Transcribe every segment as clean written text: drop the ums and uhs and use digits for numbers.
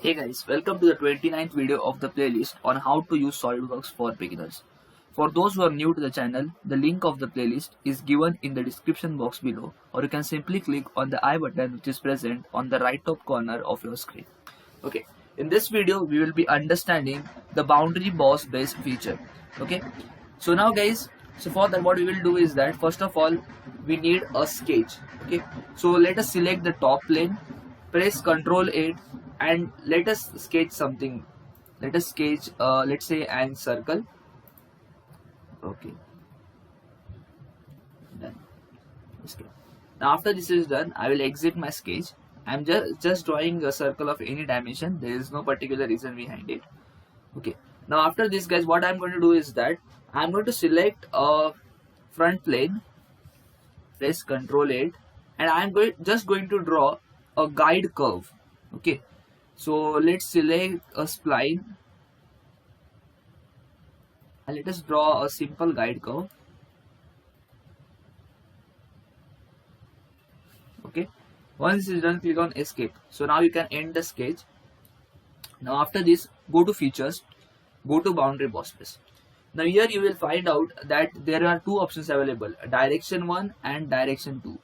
Hey guys, welcome to the 29th video of the playlist on how to use SolidWorks for beginners. For those who are new to the channel, the link of the playlist is given in the description box below, or you can simply click on the I button which is present on the right top corner of your screen. Okay, in this video we will be understanding the boundary boss base feature. Okay, so now guys, for that what we will do is that first of all we need a sketch. Okay, so let us select the top plane, press Ctrl 8 and let us sketch something. Let us sketch let's say an circle. Okay, done. Okay. Now after this is done, I will exit my sketch. I'm just drawing a circle of any dimension. There is no particular reason behind it. Okay, now after this guys, what I'm going to do is that I'm going to select a front plane, press Ctrl 8 and I'm just going to draw a guide curve. Okay, so let's select a spline and let us draw a simple guide curve. Okay, once this is done, click on escape. So now you can end the sketch. Now after this, go to features, go to boundary boss base. Now here you will find out that there are two options available, direction 1 and direction 2.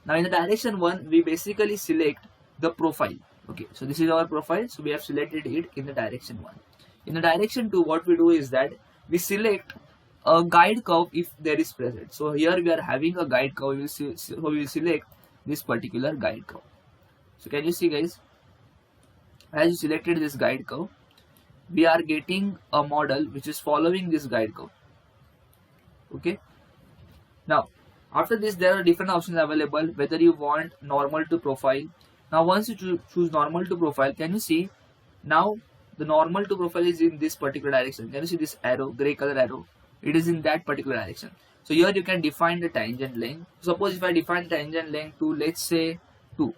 Now in the direction 1 we basically select the profile. Okay, so this is our profile, so we have selected it in the direction 1. In the direction 2 what we do is that we select a guide curve if there is present. So here we are having a guide curve, we will select this particular guide curve. So can you see guys, as you selected this guide curve, we are getting a model which is following this guide curve. Okay, now after this there are different options available, whether you want normal to profile. Now once you choose normal to profile, can you see now the normal to profile is in this particular direction. Can you see this arrow, gray color arrow? It is in that particular direction. So here you can define the tangent length. Suppose if I define the tangent length to, let's say, 2.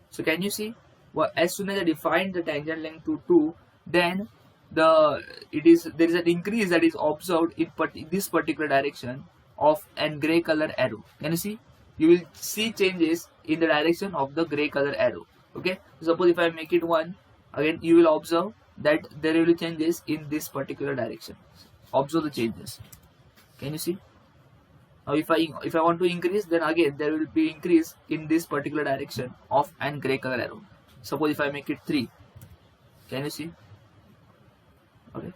So can you see, well, as soon as I define the tangent length to 2, then there is an increase that is observed in this particular direction of an gray color arrow. Can you see? You will see changes in the direction of the gray color arrow. Okay, suppose if I make it 1, again you will observe that there will be changes in this particular direction. Observe the changes. Can you see? Now if I want to increase, then again there will be increase in this particular direction of an gray color arrow. Suppose if I make it 3, can you see? Okay,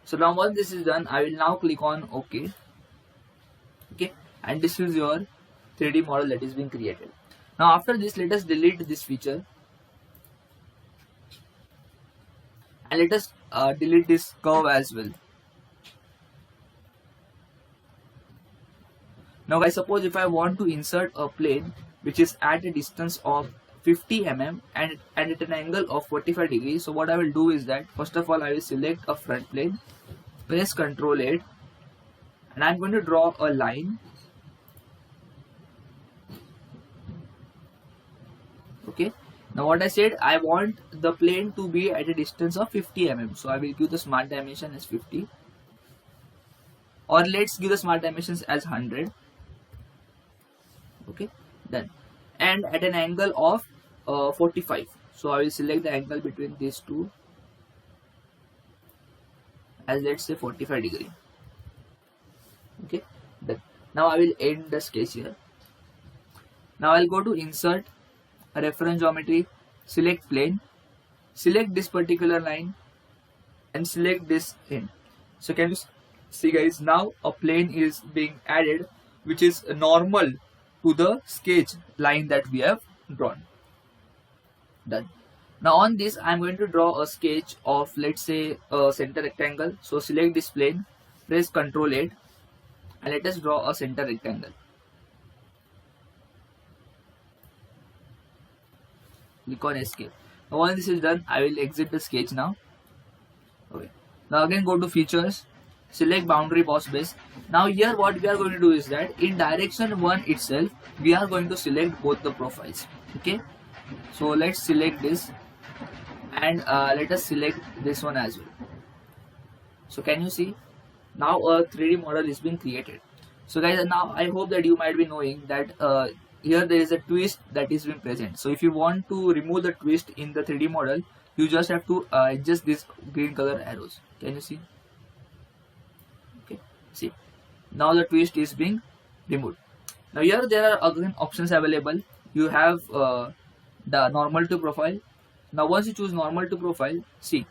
so now once this is done, I will now click on OK. Okay, and this is your 3D model that is being created. Now after this, let us delete this feature and let us delete this curve as well. Now guys, suppose if I want to insert a plane which is at a distance of 50 mm and at an angle of 45 degrees, so what I will do is that first of all I will select a front plane, press Ctrl 8 and I am going to draw a line. Okay, now what I said, I want the plane to be at a distance of 50 mm, so I will give the smart dimension as 50, or let's give the smart dimensions as 100. Okay, done. And at an angle of 45, so I will select the angle between these two as, let's say, 45 degree. Okay, done. Now I will end the sketch here. Now I'll go to insert a reference geometry, select plane, select this particular line and select this in. So can you see guys, now a plane is being added which is normal to the sketch line that we have drawn. Done. Now on this I am going to draw a sketch of, let's say, a center rectangle. So select this plane, press Ctrl 8 and let us draw a center rectangle. Click on escape. Now once this is done, I will exit the sketch now. Okay, now again go to features, select boundary boss base. Now here what we are going to do is that in direction 1 itself we are going to select both the profiles. Okay, so let's select this and let us select this one as well. So can you see, now a 3D model is being created. So guys, now I hope that you might be knowing that here there is a twist that is being present. So if you want to remove the twist in the 3D model, you just have to adjust these green color arrows. Can you see? Okay, see, now the twist is being removed. Now here there are again options available. You have the normal to profile. Now once you choose normal to profile, see,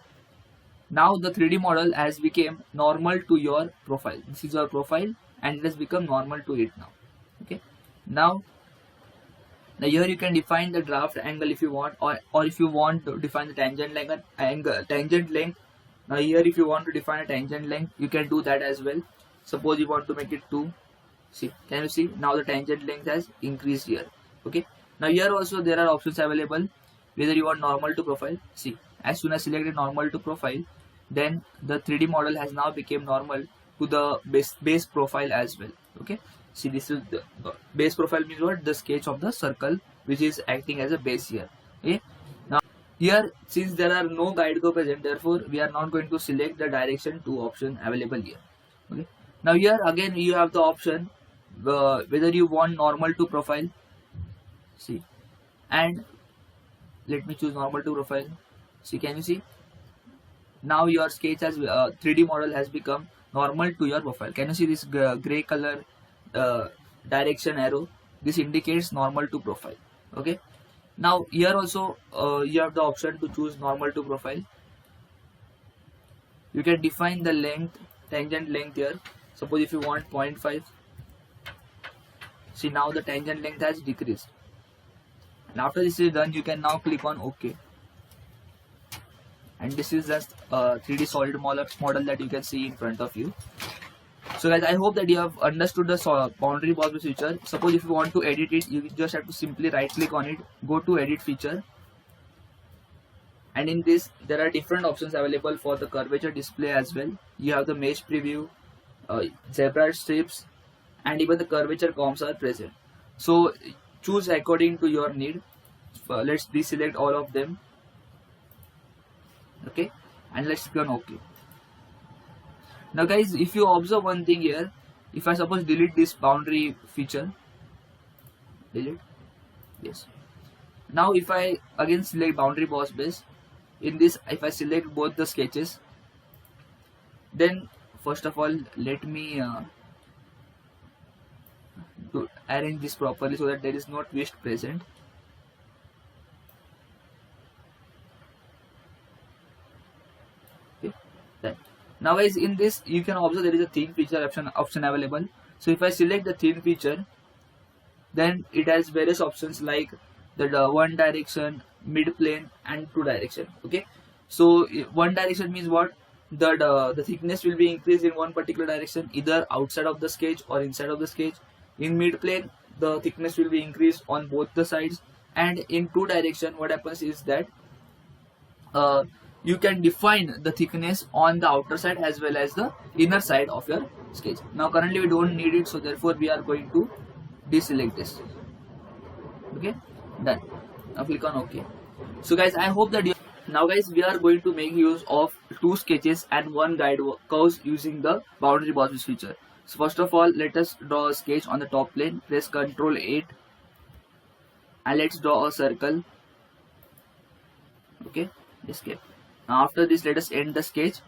now the 3D model has become normal to your profile. This is your profile and it has become normal to it now. Okay, now here you can define the draft angle if you want, or if you want to define the tangent length. Now here if you want to define a tangent length, you can do that as well. Suppose you want to make it 2. See, can you see, now the tangent length has increased here. Okay, now here also there are options available, whether you want normal to profile. See, as soon as selected normal to profile, then the 3D model has now become normal to the base profile as well. Okay, see, this is the base profile means what? The sketch of the circle which is acting as a base here. Okay, now here since there are no guide curve present, therefore we are not going to select the direction 2 option available here. Okay, now here again you have the option whether you want normal to profile. See, and let me choose normal to profile. See, can you see, now your sketch has 3D model has become normal to your profile. Can you see this gray color direction arrow? This indicates normal to profile. Okay, now here also you have the option to choose normal to profile. You can define the length, tangent length here. Suppose if you want 0.5, see, now the tangent length has decreased. And after this is done, you can now click on OK. And this is just a 3D solid model that you can see in front of you. So guys, I hope that you have understood the boundary boss base feature. Suppose if you want to edit it, you just have to simply right click on it, go to edit feature. And in this, there are different options available for the curvature display as well. You have the mesh preview, zebra strips, and even the curvature comps are present. So choose according to your need. Let's deselect all of them. Okay, and let's click on OK. Now guys, if you observe one thing here, if I suppose delete this boundary feature, delete, yes. Now if I again select boundary boss base, in this if I select both the sketches, then first of all let me to arrange this properly so that there is no twist present. Okay, then now guys, in this you can observe there is a thin feature option available. So if I select the thin feature, then it has various options like the one direction, mid plane, and 2 direction. Okay, so one direction means what? The thickness will be increased in one particular direction, either outside of the sketch or inside of the sketch. In mid plane, the thickness will be increased on both the sides, and in 2 direction, what happens is that you can define the thickness on the outer side as well as the inner side of your sketch. Now currently we don't need it, so therefore we are going to deselect this. Okay, done. Now click on OK. So guys, I hope that now guys, we are going to make use of 2 sketches and 1 guide curves using the boundary boss base feature. So first of all, let us draw a sketch on the top plane. Press Ctrl 8 and let's draw a circle. Okay, escape. Now after this, let us end the sketch,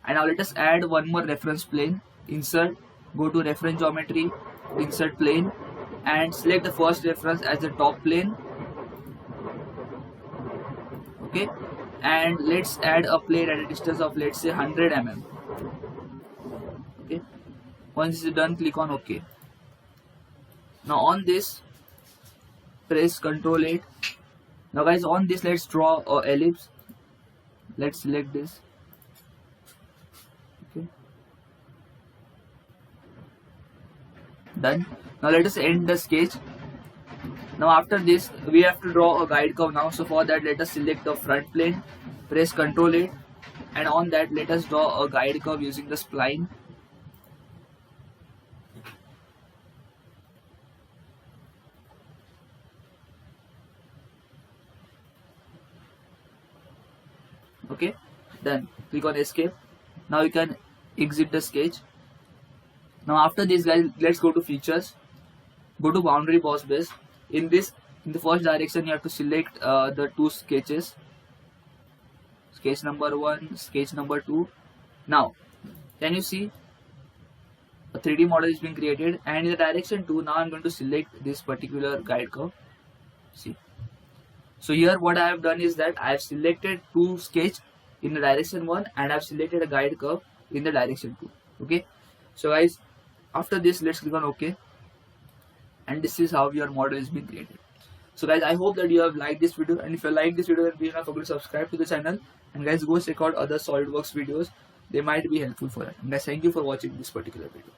and now let us add one more reference plane. Insert, go to reference geometry, insert plane, and select the first reference as the top plane. Okay, and let's add a plane at a distance of, let's say, 100 mm. Okay, once this is done, click on OK. Now on this, press Ctrl 8. Now guys, on this let's draw a ellipse. Let's select this. Okay, done. Now let us end the sketch. Now after this, we have to draw a guide curve now. So for that, let us select the front plane, press Ctrl 8, and on that let us draw a guide curve using the spline. Okay, done. Click on escape. Now you can exit the sketch. Now after this guys, let's go to features, go to boundary boss base. in the first direction you have to select the two sketches, sketch number 1, sketch number 2. Now can you see a 3D model is being created, and in the direction 2 now I'm going to select this particular guide curve. See, so here what I have done is that I have selected two sketch in the direction 1 and I have selected a guide curve in the direction 2. Okay, so guys, after this let's click on OK, and this is how your model is being created. So guys, I hope that you have liked this video, and if you like this video then please don't forget to subscribe to the channel, and guys go check out other SolidWorks videos, they might be helpful for us. And guys, thank you for watching this particular video.